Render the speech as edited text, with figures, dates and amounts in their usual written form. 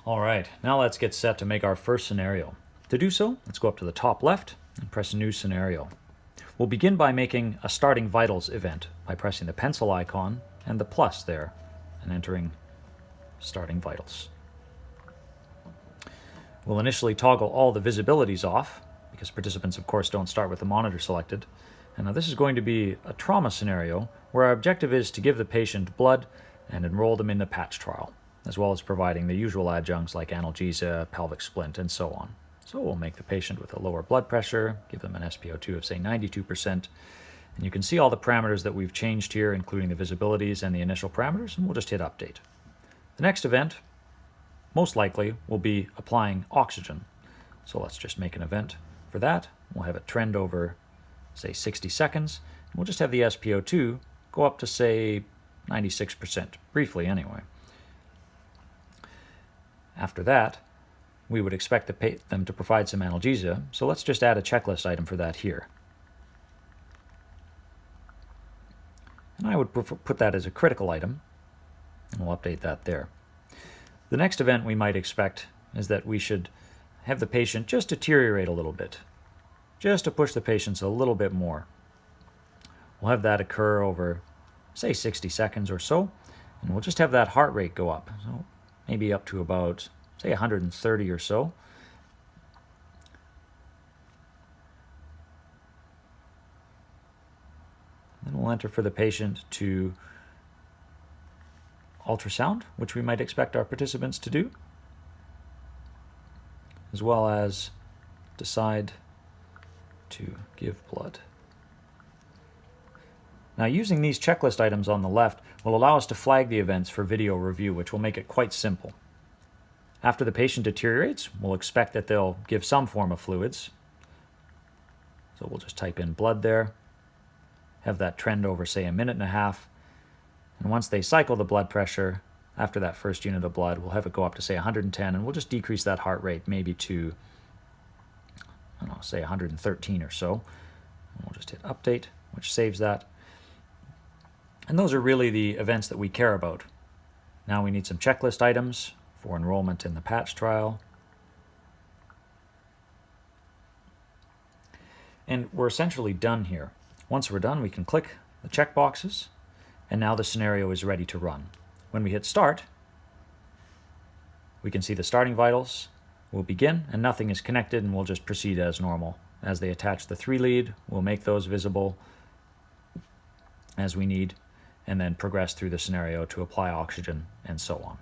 All right, now let's get set to make our first scenario. To do so, let's go up to the top left and press New Scenario. We'll begin by making a Starting Vitals event by pressing the pencil icon and the plus there and entering Starting Vitals. We'll initially toggle all the visibilities off because participants, of course, don't start with the monitor selected. And now this is going to be a trauma scenario where our objective is to give the patient blood and enroll them in the patch trial, as well as providing the usual adjuncts like analgesia, pelvic splint, and so on. So we'll make the patient with a lower blood pressure, give them an SpO2 of say 92%, and you can see all the parameters that we've changed here, including the visibilities and the initial parameters, and we'll just hit update. The next event, most likely, will be applying oxygen. So let's just make an event for that. We'll have it trend over, say, 60 seconds, and we'll just have the SpO2 go up to, say, 96%, briefly anyway. After that, we would expect them to provide some analgesia, so let's just add a checklist item for that here. And I would put that as a critical item, and we'll update that there. The next event we might expect is that we should have the patient just deteriorate a little bit, just to push the patients a little bit more. We'll have that occur over, say, 60 seconds or so, and we'll just have that heart rate go up, so maybe up to about, say, 130 or so. Then we'll enter for the patient to ultrasound, which we might expect our participants to do, as well as decide to give blood. Now, using these checklist items on the left will allow us to flag the events for video review, which will make it quite simple. After the patient deteriorates, we'll expect that they'll give some form of fluids. So we'll just type in blood there, have that trend over, say, a minute and a half. And once they cycle the blood pressure, after that first unit of blood, we'll have it go up to, say, 110, and we'll just decrease that heart rate maybe to, I don't know, say 113 or so. And we'll just hit update, which saves that. And those are really the events that we care about. Now we need some checklist items for enrollment in the patch trial. And we're essentially done here. Once we're done, we can click the check boxes, and now the scenario is ready to run. When we hit start, we can see the starting vitals will begin, and nothing is connected, and we'll just proceed as normal. As they attach the 3 lead, we'll make those visible as we need, and then progress through the scenario to apply oxygen and so on.